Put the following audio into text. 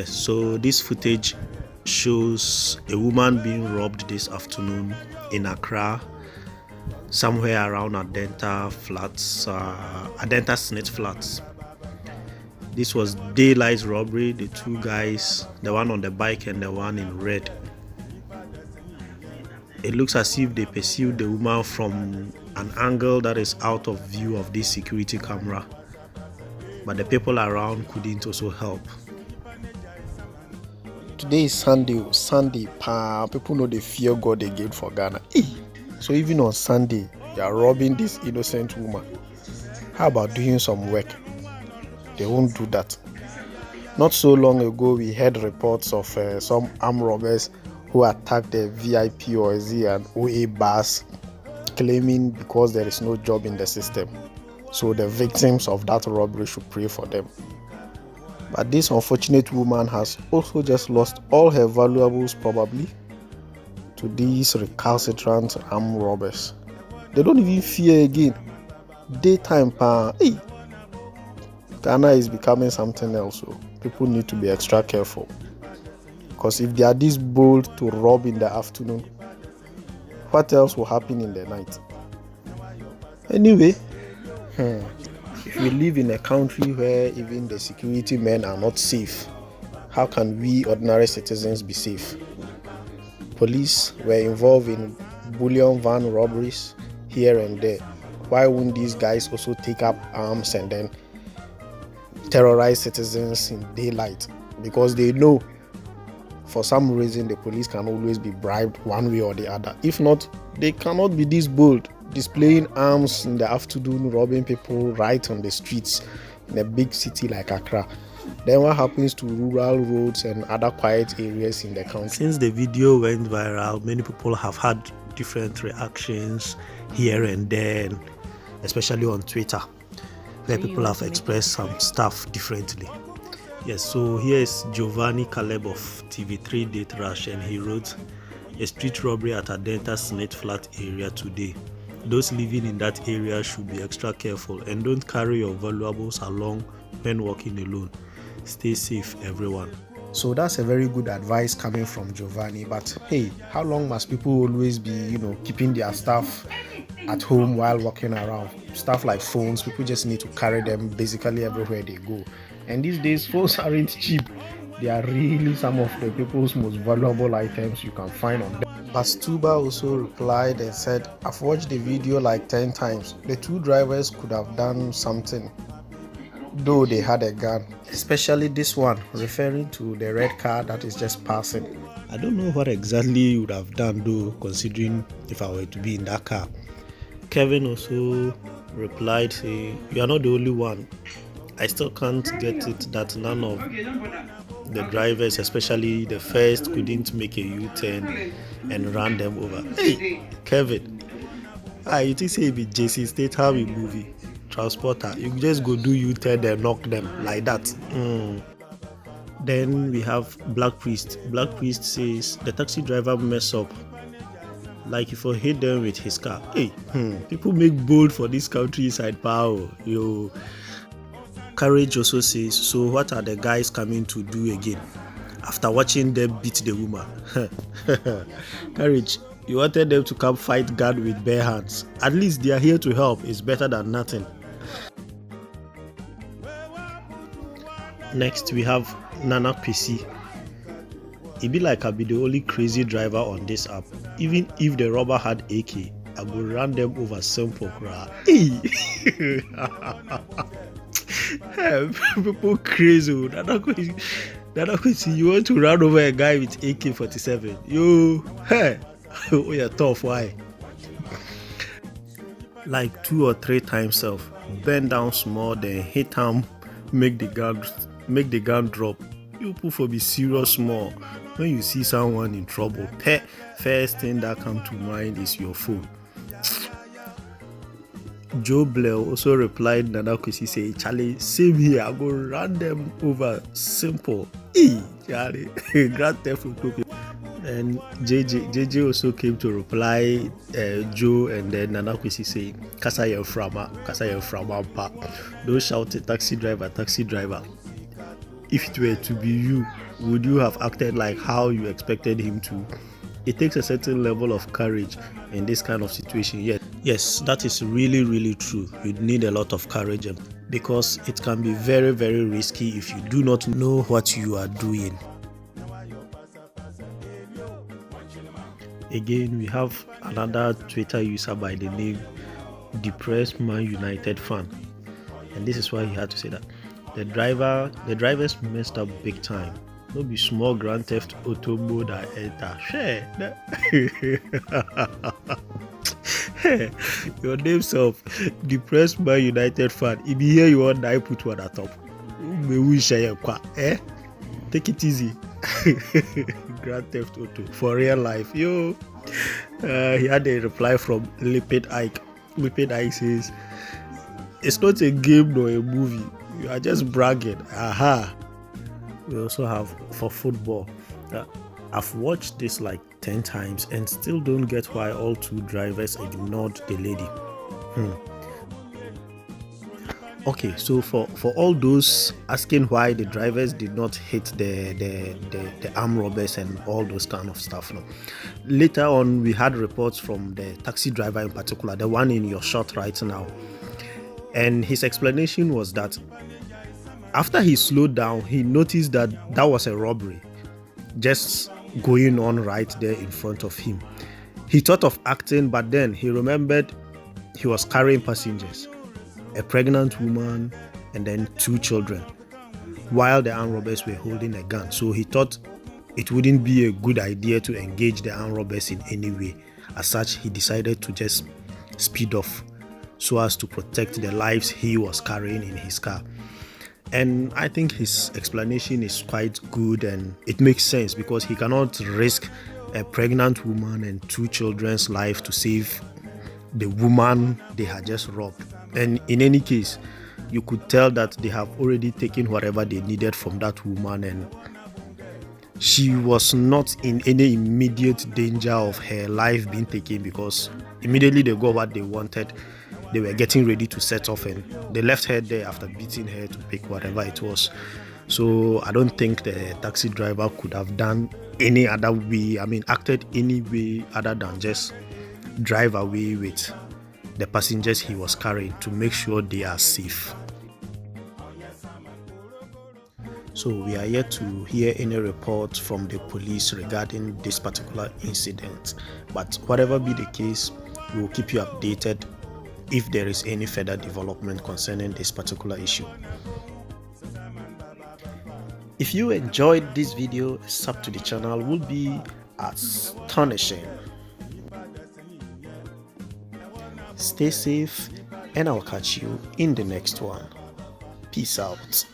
Yes, so this footage shows a woman being robbed this afternoon in Accra, somewhere around Adenta Flats, Adenta Snit Flats. This was daylight robbery. The two guys, the one on the bike and the one in red. It looks as if they pursued the woman from an angle that is out of view of this security camera, but the people around couldn't also help. Today is Sunday. People know they fear God again for Ghana. So even on Sunday, you are robbing this innocent woman. How about doing some work? They won't do that. Not so long ago, we heard reports of some armed robbers who attacked the VIP or Z and OA bars, claiming because there is no job in the system. So the victims of that robbery should pray for them. But this unfortunate woman has also just lost all her valuables, probably, to these recalcitrant armed robbers. They don't even fear again. Daytime, Ghana is becoming something else. So people need to be extra careful. Because if they are this bold to rob in the afternoon, what else will happen in the night? Anyway, if we live in a country where even the security men are not safe, how can we ordinary citizens be safe? Police were involved in bullion van robberies here and there. Why wouldn't these guys also take up arms and then terrorize citizens in daylight? Because they know for some reason the police can always be bribed one way or the other. If not, they cannot be this bold, displaying arms in the afternoon, robbing people right on the streets in a big city like Accra. Then what happens to rural roads and other quiet areas in the country? Since the video went viral, many people have had different reactions here and there, especially on Twitter, where people have expressed some stuff differently. Yes, so here is Giovanni Caleb of TV3 Date Rush, and he wrote, "A street robbery at Adenta Snit Flat area today. Those living in that area should be extra careful and don't carry your valuables along when walking alone. Stay safe, everyone." So that's a very good advice coming from Giovanni. But hey, how long must people always be, keeping their stuff at home while walking around? Stuff like phones, people just need to carry them basically everywhere they go. And these days, phones aren't cheap. They are really some of the people's most valuable items you can find on them. Bastuba also replied and said, "I've watched the video like 10 times. The two drivers could have done something, though they had a gun. Especially this one," referring to the red car that is just passing. I don't know what exactly you would have done though, considering if I were to be in that car. Kevin also replied saying, "You are not the only one. I still can't get it that none of the drivers, especially the first, couldn't make a U-turn and run them over." Hey, Kevin, you think say it be JC Statham in movie Transporter? You just go do U-turn and knock them like that. Then we have Black Priest. Black Priest says the taxi driver mess up, like if I hit them with his car. Hey, people make bold for this countryside power. Yo. Courage also says, "So what are the guys coming to do again after watching them beat the woman?" Courage, you wanted them to come fight God with bare hands. At least they are here to help. It's better than nothing. Next we have Nana PC. It be like I be the only crazy driver on this app. Even if the robber had AK, I would run them over simple cry. Hey. People crazy. Nana Kwesi, you want to run over a guy with AK-47? Yo, hey, oh, you're tough. Why? Like 2 or 3 times self, bend down small, then hit him, make the gun drop. You put for be serious small. When you see someone in trouble, first thing that comes to mind is your phone. Joe Blair also replied, Nana Kwesi say, "Charlie, same here. I go run them over simple. Charlie, grand theft auto." And JJ also came to reply Joe, and then Nana Kwesi say, "Kasa ye frama pa." Don't shout it, taxi driver. if it were to be you, would you have acted like how you expected him to? It takes a certain level of courage in this kind of situation. Yes, that is really, really true. You need a lot of courage because it can be very, very risky if you do not know what you are doing. Again, we have another Twitter user by the name Depressed Man United fan, and this is why he had to say that the drivers messed up big time. No be small Grand Theft Auto mode that enter. Share. Your name self, Depressed Man United fan. If you hear you want, I put one at top. Take it easy. Grand Theft Auto for real life. Yo. He had a reply from Lipid Ike. Lipid Ike says, "It's not a game nor a movie. You are just bragging." Aha. We also have for football. I've watched this like 10 times and still don't get why all two drivers ignored the lady. Okay, so for all those asking why the drivers did not hit the armed robbers and all those kind of stuff, no. Later on, we had reports from the taxi driver in particular, the one in your shot right now, and his explanation was that after he slowed down, he noticed that was a robbery just going on right there in front of him. He thought of acting, but then he remembered he was carrying passengers, a pregnant woman and then 2 children, while the armed robbers were holding a gun. So he thought it wouldn't be a good idea to engage the armed robbers in any way. As such, he decided to just speed off so as to protect the lives he was carrying in his car. And I think his explanation is quite good and it makes sense because he cannot risk a pregnant woman and 2 children's life to save the woman they had just robbed. And in any case, you could tell that they have already taken whatever they needed from that woman and she was not in any immediate danger of her life being taken because immediately they got what they wanted. They were getting ready to set off and they left her there after beating her to pick whatever it was. So I don't think the taxi driver could have done any other way, acted any way other than just drive away with the passengers he was carrying to make sure they are safe. So we are yet to hear any reports from the police regarding this particular incident, but whatever be the case, we will keep you updated if there is any further development concerning this particular issue. If you enjoyed this video, a sub to the channel would be astonishing. Stay safe and I'll catch you in the next one. Peace out.